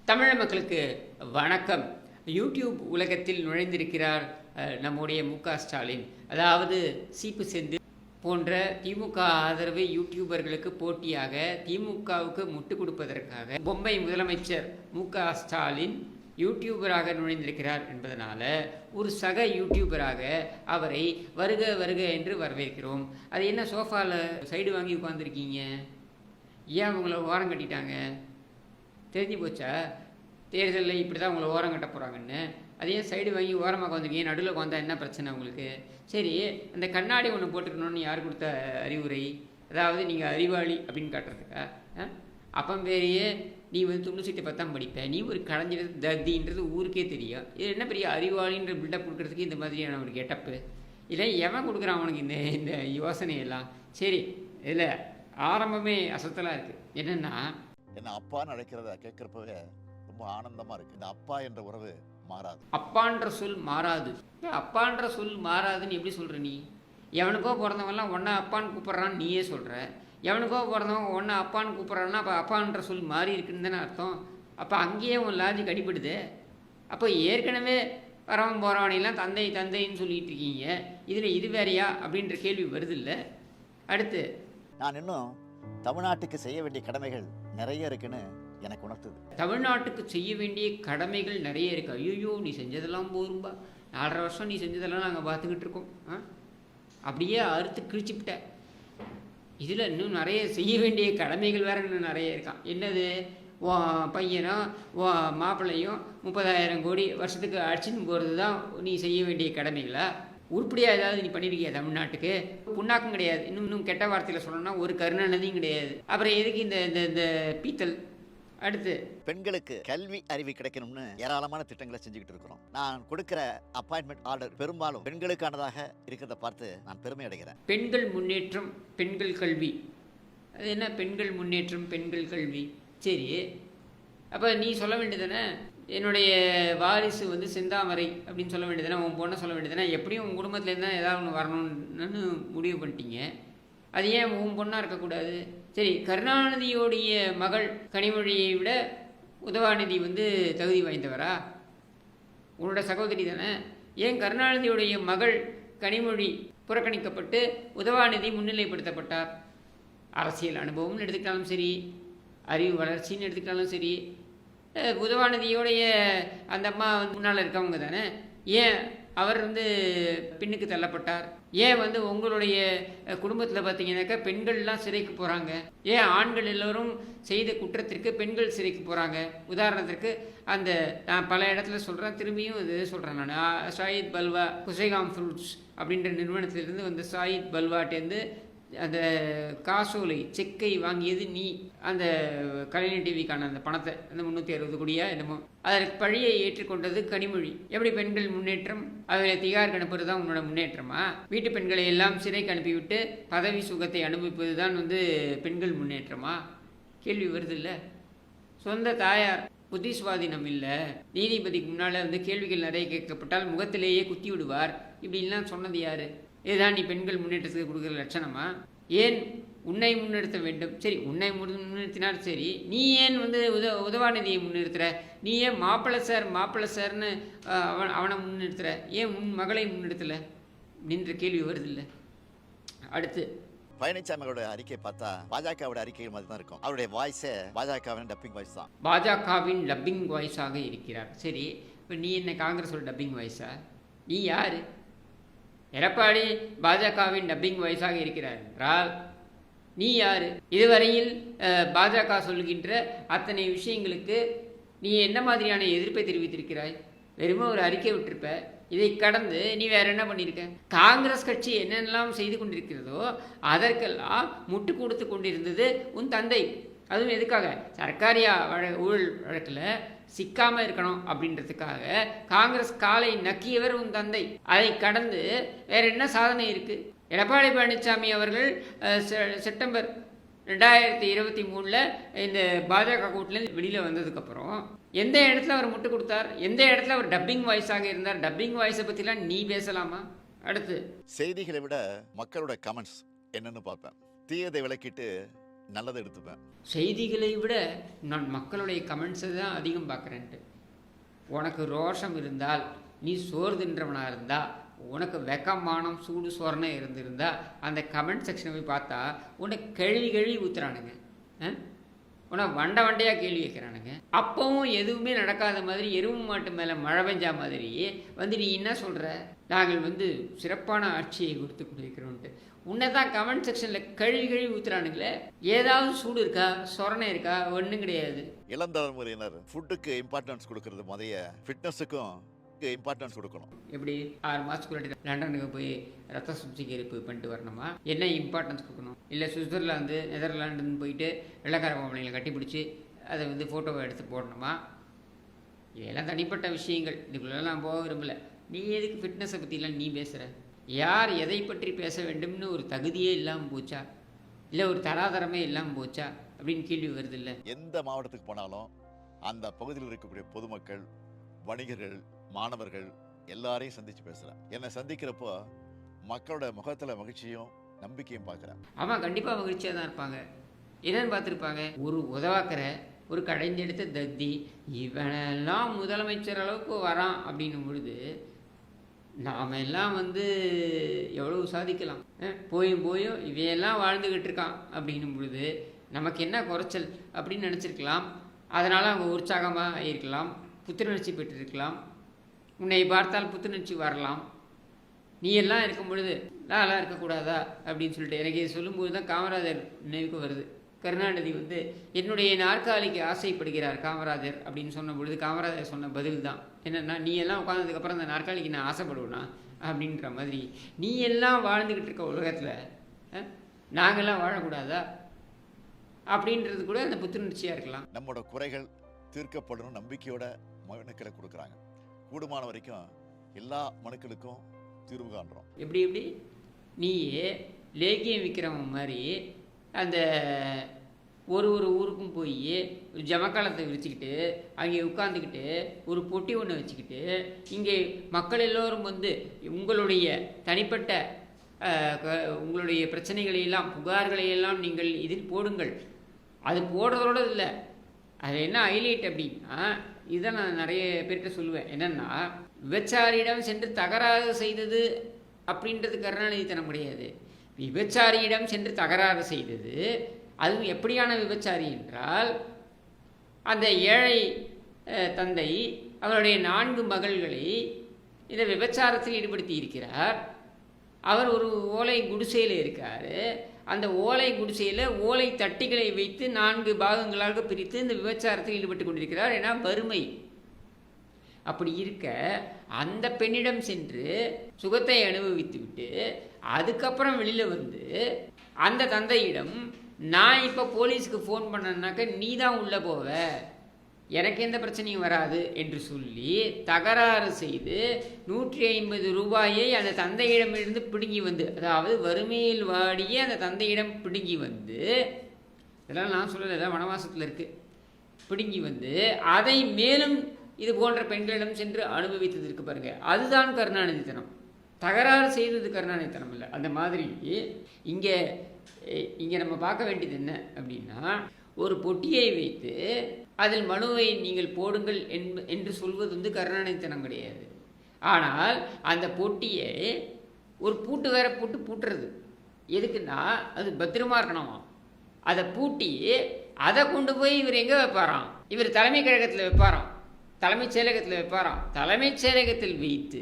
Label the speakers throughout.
Speaker 1: தமிழ் மக்களுக்கு வணக்கம். யூடியூப் உலகத்தில் நுழைந்திருக்கிறார் நம்முடைய ஸ்டாலின். அதாவது சீப்பு செந்தில் போன்ற திமுக ஆதரவு யூடியூபர்களுக்கு போட்டியாக திமுகவுக்கு முட்டு கொடுப்பதற்காக பொம்மை முதலமைச்சர் ஸ்டாலின் யூடியூபராக நுழைந்திருக்கிறார் என்பதனால ஒரு சக யூடியூபராக அவரை வருக வருக என்று வரவேற்கிறோம். அது என்ன சோஃபாவில் சைடு வாங்கி உட்காந்துருக்கீங்க? ஏன் உங்களை ஓரம் கட்டிட்டாங்க? தெரிஞ்சு போச்சா தேர்தலில் இப்படி தான் உங்களை ஓரம் கட்ட போகிறாங்கன்னு? அதே சைடு வாங்கி ஓரமாக உட்காந்துருக்கீங்க, நடுவில் உட்காந்தா என்ன பிரச்சனை உங்களுக்கு? சரி, அந்த கண்ணாடி ஒன்று போட்டுக்கணும்னு யார் கொடுத்த அறிவுரை? அதாவது நீங்கள் அறிவாளி அப்படின்னு காட்டுறதுக்கா? அப்போ பேரையே நீ துண்டு சீட்டை பத்தாம் படிப்பேன், நீ ஒரு கலைஞர் தத்தின்றது ஊருக்கே தெரியும். இது என்ன பெரிய அறிவாளின்ற பில்டப் கொடுக்குறதுக்கு இந்த மாதிரியான ஒரு கெட்டப்பு? இல்லை எவன் கொடுக்குறான் அவனுக்கு இந்த இந்த யோசனையெல்லாம்? சரி, இதில் ஆரம்பமே அசத்தலாக இருக்குது. என்னென்னா,
Speaker 2: என்ன அப்பான்னு அழைக்கிறத கேட்குறப்பவே ரொம்ப ஆனந்தமாக இருக்குது. இந்த அப்பா என்ற உறவு மாறாது.
Speaker 1: அப்பான்ற சொல் மாறாது. அப்பான்ற சொல் மாறாதுன்னு எப்படி சொல்கிற நீ? எவனுக்கோ பிறந்தவன்லாம் ஒன்றா அப்பான்னு கூப்பிட்றான்னு நீயே சொல்கிற. எவனுக்கோ பிறந்தவன் ஒன்றா அப்பான்னு கூப்பிட்றான்னா அப்போ அப்பான்ற சொல் மாறி இருக்குன்னு தானே அர்த்தம். அப்போ அங்கேயே உன் லாஜிக் அடிப்படுது. அப்போ ஏற்கனவே வரவன் போகிறவனையெல்லாம் தந்தை தந்தைன்னு சொல்லிட்டு இருக்கீங்க, இதில் இது வேறையா அப்படின்ற கேள்வி வருது இல்லை? அடுத்து,
Speaker 2: நான் இன்னும் தமிழ்நாட்டுக்கு செய்ய வேண்டிய கடமைகள் நிறைய இருக்குன்னு எனக்கு உணர்த்துது.
Speaker 1: தமிழ்நாட்டுக்கு செய்ய வேண்டிய கடமைகள் நிறைய இருக்குது. ஐயோ, நீ செஞ்சதெல்லாம் போரும்பா, 4.5 வருஷம் நீ செஞ்சதெல்லாம் நாங்கள் பார்த்துக்கிட்டு இருக்கோம். அப்படியே அறுத்து கிழிச்சுப்பிட்ட. இதில் இன்னும் நிறைய செய்ய வேண்டிய கடமைகள் வேறு இன்னும் நிறைய இருக்கான். என்னது? பையனும் மாப்பிள்ளையும் 30,000 கோடி வருஷத்துக்கு அடிச்சுன்னு போகிறது தான் நீ செய்ய வேண்டிய கடமைகளா? உருப்படியாக ஏதாவது நீ பண்ணியிருக்கியா தமிழ்நாட்டுக்கு? புண்ணாக்கும் கிடையாது. இன்னும் கெட்ட வார்த்தையில் சொல்லணும்னா ஒரு கருணாநிதியும் கிடையாது. அப்புறம் எதுக்கு இந்த இந்த பீத்தல்? அடுத்து,
Speaker 2: பெண்களுக்கு கல்வி அறிவு கிடைக்கணும்னு ஏராளமான திட்டங்களை செஞ்சுக்கிட்டு இருக்கிறோம். நான் கொடுக்கிற அப்பாயின்மெண்ட் ஆர்டர் பெரும்பாலும் பெண்களுக்கானதாக இருக்கிறத பார்த்து நான் பெருமை அடைகிறேன்.
Speaker 1: பெண்கள் முன்னேற்றம், பெண்கள் கல்வி. அது என்ன பெண்கள் முன்னேற்றம், பெண்கள் கல்வி? சரி, அப்போ நீ சொல்ல வேண்டியதானே, என்னுடைய வாரிசு செந்தாமரை அப்படின்னு சொல்ல வேண்டியதானே, உன் பொண்ணை சொல்ல வேண்டியதானே? எப்படியும் உன் குடும்பத்துலேருந்து தான் ஏதாவது ஒன்று வரணும்னு முடிவு பண்ணிட்டீங்க. அது ஏன் உன் பொண்ணாக இருக்கக்கூடாது? சரி, கருணாநிதியோடைய மகள் கனிமொழியை விட உதவாநிதி தகுதி வாய்ந்தவரா? உன்னோட சகோதரி தானே. ஏன் கருணாநிதியுடைய மகள் கனிமொழி புறக்கணிக்கப்பட்டு உதவாநிதி முன்னிலைப்படுத்தப்பட்டார்? அரசியல் அனுபவம்னு எடுத்துக்கிட்டாலும் சரி, அறிவு வளர்ச்சின்னு எடுத்துக்கிட்டாலும் சரி, உதவாநிதியோடைய அந்த அம்மா முன்னால் இருக்கவங்க தானே. ஏன் அவர் பின்னுக்கு தள்ளப்பட்டார்? ஏன் உங்களுடைய குடும்பத்தில் பார்த்தீங்கன்னாக்கா பெண்கள்லாம் சிறைக்கு போகிறாங்க? ஏன் ஆண்கள் எல்லோரும் செய்த குற்றத்திற்கு பெண்கள் சிறைக்கு போகிறாங்க? உதாரணத்திற்கு நான் பல இடத்துல சொல்கிறேன், திரும்பியும் இது சொல்கிறேன். நான் சாயித் பல்வா குசைகாம் ஃப்ரூட்ஸ் அப்படின்ற நிறுவனத்திலிருந்து சாயித் பல்வாட்டேருந்து அந்த காசோலை செக்கை வாங்கியது நீ. அந்த கலைஞர் டிவிக்கான அந்த பணத்தை, அந்த 360 கோடியா என்னமோ, அதற்கு பழியை ஏற்றுக்கொண்டது கனிமொழி. எப்படி பெண்கள் முன்னேற்றம்? அதில் திகார் அனுப்புறது தான் உன்னோட முன்னேற்றமா? வீட்டு பெண்களை எல்லாம் சிறைக்கு அனுப்பிவிட்டு பதவி சுகத்தை அனுபவிப்பது தான் பெண்கள் முன்னேற்றமா? கேள்வி வருது இல்லை? சொந்த தாயார் புத்தி சுவாதீனம் இல்லை, நீதிபதிக்கு முன்னால் கேள்விகள் நிறைய கேட்கப்பட்டால் முகத்திலேயே குத்தி விடுவார், இப்படின்லாம் சொன்னது யாரு? இதுதான் நீ பெண்கள் முன்னேற்றத்துக்கு கொடுக்குற லட்சணமா? ஏன் உன்னை முன்னிறுத்த வேண்டும்? சரி, உன்னை முன்னிறுத்தினார் சரி, நீ ஏன் உதவாநிதியை முன்னிறுத்துற? நீ ஏன் மாப்பிள்ளை சார்னு அவனை முன்னிறுத்துற? ஏன் உன் மகளை முன்னிறுத்தலை நின்ற கேள்வி வருது இல்லை? அடுத்து,
Speaker 2: பழனிசாமியோட அறிக்கையை பார்த்தா பாஜகவோட அறிக்கை மாதிரி தான் இருக்கும். அவருடைய வாய்ஸே பாஜகவின் டப்பிங் வாய்ஸ் தான்.
Speaker 1: பாஜகவின் டப்பிங் வாய்ஸாக இருக்கிறார். சரி, இப்போ நீ என்ன காங்கிரஸோட டப்பிங் வாய்ஸா? நீ யார்? எடப்பாடி பாஜகவின் டப்பிங் வாய்ஸாக இருக்கிறார் என்றால் நீ யார்? இதுவரையில் பாஜக சொல்கின்ற அத்தனை விஷயங்களுக்கு நீ என்ன மாதிரியான எதிர்ப்பை தெரிவித்திருக்கிறாய்? வெறுமே ஒரு அறிக்கை விட்டிருப்ப. இதை கடந்து நீ வேற என்ன பண்ணியிருக்க? காங்கிரஸ் கட்சி என்னென்னலாம் செய்து கொண்டிருக்கிறதோ அதற்கெல்லாம் முட்டு கொடுத்து கொண்டிருந்தது உன் தந்தை. அதுவும் எதுக்காக? சர்க்காரியா ஊழல் வழக்கில் சிக்காமல் இருக்கணும் அப்படின்றதுக்காக காங்கிரஸ் காலை நக்கியவர் உன் தந்தை. அதை கடந்து வேற என்ன சாதனை இருக்கு? எடப்பாடி பழனிசாமி அவர்கள் செப்டம்பர் 2023 இந்த பாஜக கூட்டிலேருந்து வெளியில் வந்ததுக்கப்புறம் எந்த இடத்துல அவர் முட்டு கொடுத்தார்? எந்த இடத்துல அவர் டப்பிங் வாய்ஸாக இருந்தார்? டப்பிங் வாய்ஸை பற்றிலாம் நீ பேசலாமா? அடுத்து,
Speaker 2: செய்திகளை விட மக்களோட கமெண்ட்ஸ் என்னன்னு பார்ப்பேன். தீயதை விளக்கிட்டு நல்லதை எடுத்துப்பேன்.
Speaker 1: செய்திகளை விட நான் மக்களுடைய கமெண்ட்ஸை தான் அதிகம் பார்க்குறேன்ட்டு. உனக்கு ரோஷம் இருந்தால், நீ சோறு தின்றவனாக இருந்தால், உனக்கு வெக்கமானம் சூடு சோரணை இருந்திருந்தா அந்த கமெண்ட் செக்ஷனை போய் பார்த்தா உனக்கு கழுவி ஊற்றுறானுங்க. உனக்கு வண்டையாக கேள்வி வைக்கிறானுங்க. அப்பவும் எதுவுமே நடக்காத மாதிரி எருவு மாட்டு மேலே மழை பெஞ்சா மாதிரி வந்து நீ என்ன சொல்கிற, நாங்கள் சிறப்பான ஆட்சியை கொடுத்து கொண்டிருக்கிறோன்ட்டு. உன்னை தான் கமெண்ட் செக்ஷனில் கழுவி ஊற்றுறானுங்களே. ஏதாவது சூடு இருக்கா, சொரணை இருக்கா? ஒன்றும் கிடையாது.
Speaker 2: இளந்தலைமுறையினர் ஃபுட்டுக்கு இம்பார்ட்டன்ஸ் கொடுக்கறது மாதிரியே ஃபிட்னஸுக்கும் இம்பார்ட்டன்ஸ் கொடுக்கணும்.
Speaker 1: எப்படி 6 மாதத்துக்குள்ளாட்டி லண்டனுக்கு போய் ரத்த சுத்திகரிப்பு பண்ணிட்டு வரணுமா? என்ன இம்பார்ட்டன்ஸ் கொடுக்கணும்? இல்லை சுவிட்சர்லாந்து நெதர்லாண்டுன்னு போயிட்டு வெள்ளக்கார பொம்பளைங்களை கட்டிப்பிடிச்சி அதை ஃபோட்டோவை எடுத்து போடணுமா? இதெல்லாம் தனிப்பட்ட விஷயங்கள், இதுக்குள்ளெல்லாம் நான் போக விரும்பலை. நீ எதுக்கு ஃபிட்னஸை பற்றிலாம் நீ பேசுகிற? யார் எதை பற்றி பேச வேண்டும்னு ஒரு தகுதியே இல்லாமல் போச்சா, இல்லை ஒரு தராதரமே இல்லாமல் போச்சா அப்படின்னு கேள்வி வருது. இல்லை,
Speaker 2: எந்த மாவட்டத்துக்கு போனாலும் அந்த பகுதியில் இருக்கக்கூடிய பொதுமக்கள், வணிகர்கள், மாணவர்கள் எல்லாரையும் சந்திச்சு பேசுகிறேன். என்னை சந்திக்கிறப்போ மக்களோட முகத்தில் மகிழ்ச்சியும் நம்பிக்கையும் பார்க்குறேன்.
Speaker 1: ஆமாம், கண்டிப்பாக மகிழ்ச்சியாக தான் இருப்பாங்க. என்னன்னு பார்த்துருப்பாங்க, ஒரு உதவாக்கிற ஒரு கடைஞ்செடுத்த தத்தி இவனெல்லாம் முதலமைச்சர் அளவுக்கு வரான் அப்படின்னும் பொழுது நாம் எல்லாம் எவ்வளவு சாதிக்கலாம். போயும் இவையெல்லாம் வாழ்ந்துக்கிட்டு இருக்கான் அப்படின்னும் பொழுது நமக்கு என்ன குறைச்சல் அப்படின்னு நினச்சிருக்கலாம். அதனால் அவங்க உற்சாகமாக இருக்கலாம், புத்துணர்ச்சி பெற்றிருக்கலாம். உன்னை பார்த்தால் புத்துணர்ச்சி வரலாம். நீ எல்லாம் இருக்கும் பொழுது நான் எல்லாம் இருக்கக்கூடாதா அப்படின்னு சொல்லிட்டு எனக்கு இது சொல்லும்போது தான் காமராஜர் நினைவுக்கு வருது. கருணாநிதி என்னுடைய நாற்காலிக்கு ஆசைப்படுகிறார் காமராஜர் அப்படின்னு சொன்ன பொழுது காமராஜர் சொன்ன பதில் தான் என்னென்னா, நீ எல்லாம் உட்காந்ததுக்கப்புறம் அந்த நாற்காலிக்கு நான் ஆசைப்படுவேனா அப்படின்ற மாதிரி. நீ எல்லாம் வாழ்ந்துக்கிட்டு இருக்க உலகத்தில் நாங்கள்லாம் வாழக்கூடாதா அப்படின்றது கூட அந்த புத்துணர்ச்சியாக இருக்கலாம்.
Speaker 2: நம்மளோட குறைகள் தீர்க்கப்படணும் நம்பிக்கையோட மனுக்களை கொடுக்குறாங்க. கூடுமான வரைக்கும் எல்லா மனுக்களுக்கும் தீர்வு காண்றோம்.
Speaker 1: எப்படி நீயே லேகியம் விற்கிறவங்க மாதிரி அந்த ஒரு ஊருக்கும் போய் ஜமக்காலத்தை விரிச்சுக்கிட்டு அங்கே உட்காந்துக்கிட்டு ஒரு பொட்டி ஒன்று வச்சுக்கிட்டு இங்கே மக்கள் எல்லோரும் உங்களுடைய தனிப்பட்ட உங்களுடைய பிரச்சனைகளையெல்லாம் புகார்களையெல்லாம் நீங்கள் இதில் போடுங்கள். அது போடுறதோடு இல்லை, அது என்ன ஹைலைட் அப்படின்னா, இதை நான் நிறைய பேர்கிட்ட சொல்லுவேன். என்னென்னா, விபச்சாரியிடம் சென்று தகராறு செய்தது அப்படின்றது கருணாநிதித்தனம் கிடையாது. விபச்சாரியிடம் சென்று தகராறு செய்தது, அதுவும் எப்படியான விபச்சாரி என்றால், அந்த ஏழை தந்தை அவருடைய 4 மகள்களை இந்த விபச்சாரத்தில் ஈடுபடுத்தி இருக்கிறார். அவர் ஒரு ஓலை குடிசையில் இருக்கார். அந்த ஓலை குடிசையில் ஓலை தட்டிகளை வைத்து 4 பாகங்களாக பிரித்து இந்த விபச்சாரத்தில் ஈடுபட்டு கொண்டிருக்கிறார். ஏன்னா வறுமை. அப்படி இருக்க அந்த பெண்ணிடம் சென்று சுகத்தை அனுபவித்து விட்டு அதுக்கப்புறம் வெளியில் அந்த தந்தையிடம், நான் இப்போ போலீஸுக்கு ஃபோன் பண்ணனாக்க நீ தான் உள்ளே போவ, எனக்கு எந்த பிரச்சனையும் வராது என்று சொல்லி தகராறு செய்து 150 ரூபாயை அந்த தந்தையிடமிருந்து பிடுங்கி அதாவது வறுமையில் வாடிய அந்த தந்தையிடம் பிடுங்கி இதெல்லாம் நான் சொல்லலை, எல்லாம் வனவாசத்தில் இருக்குது, பிடுங்கி அதை மேலும் இது போன்ற பெண்களிடம் சென்று அனுபவித்தது இருக்கு பாருங்க, அதுதான் கருணாநிதித்தனம். தகராறு செய்தது கருணாநிதித்தனம் இல்லை. அந்த மாதிரி இங்கே நம்ம பார்க்க வேண்டியது என்ன அப்படின்னா, ஒரு பொட்டியை வைத்து அதில் மனுவை நீங்கள் போடுங்கள் என்று சொல்வது கருணாநிதித்தனம் கிடையாது. ஆனால் அந்த பொட்டியை ஒரு பூட்டு வேற போட்டு பூட்டுறது எதுக்குன்னா, அது பத்திரமா இருக்கணுமா. அதை பூட்டி அதை கொண்டு போய் இவர் எங்கே வைப்பாராம், இவர் தலைமை கழகத்தில் வைப்பாராம், தலைமைச் செயலகத்தில் வைப்பாராம். தலைமைச் செயலகத்தில் வைத்து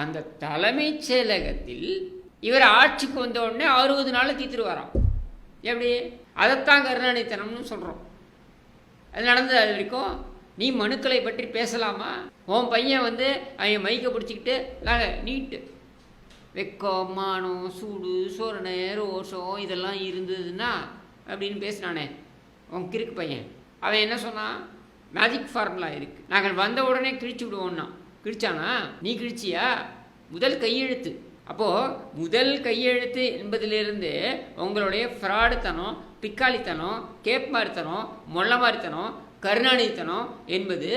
Speaker 1: அந்த தலைமைச் செயலகத்தில் இவர் ஆட்சிக்கு வந்த உடனே 60 நாள் தீர்த்துருவாராம். எப்படி? அதைத்தான் கருணாநிதித்தனம்னு சொல்கிறோம். அது நடந்தது. அது வரைக்கும் நீ மனுக்களை பற்றி பேசலாமா? உன் பையன் அவங்க மைக்கை பிடிச்சிக்கிட்டு நாங்கள் நீட்டு வெக்கம், மானம், சூடு, சோரணை, ரோஷம் இதெல்லாம் இருந்ததுன்னா அப்படின்னு பேசினானே உன் கிறுக்கு பையன். அவன் என்ன சொன்னான்? மேஜிக் ஃபார்முலா இருக்குது, நாங்கள் வந்த உடனே கிழிச்சு விடுவோம்னா. கிழிச்சானா? நீ கிழிச்சியா? முதல் கையெழுத்து. அப்போது முதல் கையெழுத்து என்பதிலிருந்து உங்களுடைய ஃப்ராடுத்தனம், பிக்காளித்தனம், கேப் மாதிரித்தனம், மொள்ள மாதிரித்தனம், கருணாநிதித்தனம் என்பது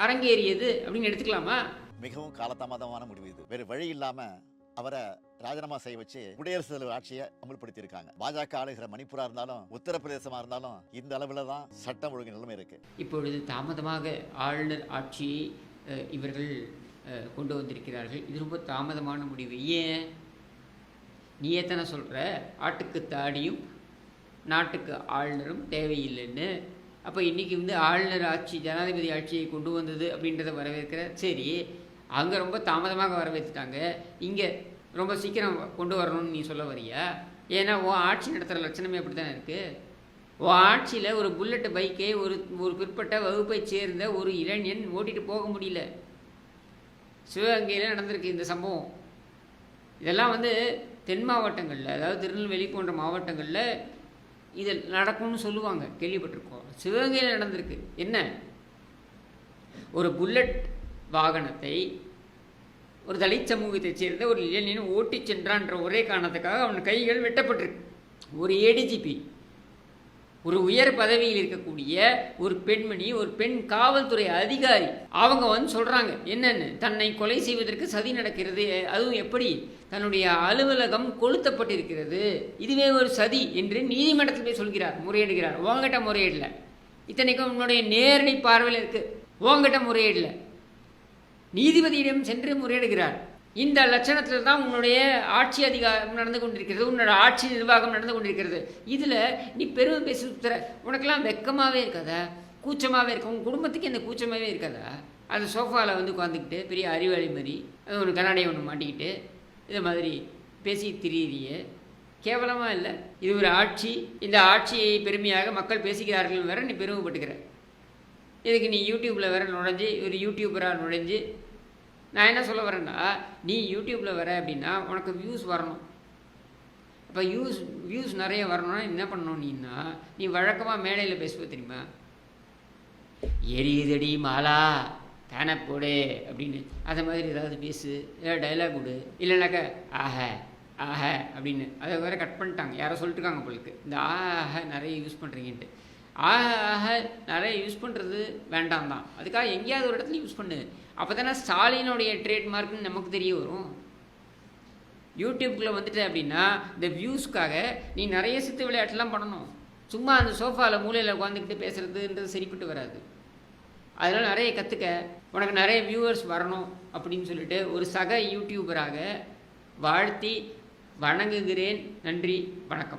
Speaker 1: அரங்கேறியது அப்படின்னு எடுத்துக்கலாமா?
Speaker 2: மிகவும் காலதாமதமான முடிவு இது. வேறு வழி இல்லாமல் அவரை ராஜினாமா செய்ய வச்சு குடியரசுத் தலைவர் ஆட்சியை அமல்படுத்தி இருக்காங்க. பாஜக ஆளுகிற மணிப்பூரா இருந்தாலும் உத்தரப்பிரதேசமா இருந்தாலும் இந்த அளவில் தான் சட்டம் ஒழுங்கு நிலைமை இருக்கு.
Speaker 1: இப்பொழுது தாமதமாக ஆளுநர் ஆட்சியை இவர்கள் கொண்டு வந்திருக்கிறார்கள். இது ரொம்ப தாமதமான முடிவு. ஏன்? நீ எத்தனை சொல்கிற ஆட்டுக்கு தாடியும் நாட்டுக்கு ஆளுநரும் தேவையில்லைன்னு. அப்போ இன்றைக்கி வந்து ஆளுநர் ஆட்சி ஜனாதிபதி ஆட்சியை கொண்டு வந்தது அப்படின்றத வரவேற்கிற. சரி, அங்கே ரொம்ப தாமதமாக வரவேற்றுட்டாங்க, இங்கே ரொம்ப சீக்கிரம் கொண்டு வரணும்னு நீ சொல்ல வரியா? ஏன்னா உன் ஆட்சி நடத்துகிற லட்சணமே அப்படி தானே இருக்குது. உன் ஆட்சியில் ஒரு புல்லட் பைக்கை ஒரு பிற்பட்ட வகுப்பை சேர்ந்த ஒரு இளைஞன் ஓட்டிகிட்டு போக முடியல. சிவகங்கையில் நடந்திருக்கு இந்த சம்பவம். இதெல்லாம் வந்து தென் மாவட்டங்களில், அதாவது திருநெல்வேலி போன்ற மாவட்டங்களில் இது நடக்கும்னு சொல்லுவாங்க, கேள்விப்பட்டிருக்கோம். சிவகங்கையில் நடந்திருக்கு. என்ன? ஒரு புல்லட் வாகனத்தை ஒரு தலித் சமூகத்தைச் சேர்ந்த ஒரு இளைஞன் ஓட்டி சென்றான்ற ஒரே காரணத்துக்காக அவன் கைகள் வெட்டப்பட்டிருக்கு. ஒரு ஏடிஜிபி, ஒரு உயர் பதவியில் இருக்கக்கூடிய ஒரு பெண்மணி, ஒரு பெண் காவல்துறை அதிகாரி, அவங்க வந்து சொல்கிறாங்க என்னென்னு, தன்னை கொலை செய்வதற்கு சதி நடக்கிறது. அதுவும் எப்படி? தன்னுடைய அலுவலகம் கொளுத்தப்பட்டிருக்கிறது, இதுவே ஒரு சதி என்று நீதிமன்றத்தில் போய் சொல்கிறார், முறையிடுகிறார். உங்ககிட்ட முறையிடல, இத்தனைக்கும் உன்னுடைய நேரடி பார்வையில் இருக்குது, உங்ககிட்ட முறையிடல, நீதிபதியிடம் சென்று முறையிடுகிறார். இந்த லட்சணத்தில் தான் உன்னுடைய ஆட்சி அதிகாரம் நடந்து கொண்டிருக்கிறது, உன்னோட ஆட்சி நிர்வாகம் நடந்து கொண்டிருக்கிறது. இதில் நீ பெருமை பேசி சுற்றுற. உனக்கெல்லாம் வெக்கமாகவே இருக்காதா? கூச்சமாகவே இருக்கும். உன் குடும்பத்துக்கு இந்த கூச்சமாகவே இருக்காதா? அந்த சோஃபாவில் வந்து உட்காந்துக்கிட்டு பெரிய அறிவாளி மாதிரி அது ஒன்று கண்ணாடியை ஒன்று மாட்டிக்கிட்டு இது மாதிரி பேசி திரியிறியே, கேவலமாக இல்லை? இது ஒரு ஆட்சி. இந்த ஆட்சியை பெருமையாக மக்கள் பேசுகிறார்கள் வேற நீ பெருமைப்பட்டுக்கிற. இதுக்கு நீ யூடியூப்பில் வேற நுழைஞ்சி, ஒரு யூடியூபராக நுழைஞ்சு, நான் என்ன சொல்ல வரேன்னா, நீ யூடியூப்பில் வர அப்படின்னா உனக்கு வியூஸ் வரணும். அப்போ வியூஸ் நிறைய வரணும்னா என்ன பண்ணணும்? நீ வழக்கமாக மேடையில் பேசுவ தெரியுமா? எரியுதடி மாலா தானே போடு அப்படின்னு அதை மாதிரி ஏதாவது பேசு, ஏதாவது டைலாக் கொடு. இல்லைனாக்கா ஆஹ ஆஹ அப்படின்னு அதை வேற கட் பண்ணிட்டாங்க, யாரோ சொல்லிட்டுருக்காங்க உங்களுக்கு, இந்த ஆஹ நிறைய யூஸ் பண்ணுறீங்கன்ட்டு. ஆஹ நிறைய யூஸ் பண்ணுறது வேண்டாம் தான், அதுக்காக எங்கேயாவது ஒரு இடத்துல யூஸ் பண்ணு. அப்போ தானே ஸ்டாலினுடைய ட்ரேட்மார்க்னு நமக்கு தெரிய வரும். யூடியூப்பில் வந்துட்டு அப்படின்னா இந்த வியூஸ்க்காக நீ நிறைய சித்து விளையாட்டுலாம் பண்ணணும். சும்மா அந்த சோஃபாவில் மூலையில் உட்காந்துக்கிட்டு பேசுகிறதுன்றது சரிப்பட்டு வராது. அதனால் நிறைய கற்றுக்க, உனக்கு நிறைய வியூவர்ஸ் வரணும் அப்படின்னு சொல்லிட்டு ஒரு சக யூடியூபராக வாழ்த்தி வணங்குகிறேன். நன்றி, வணக்கம்.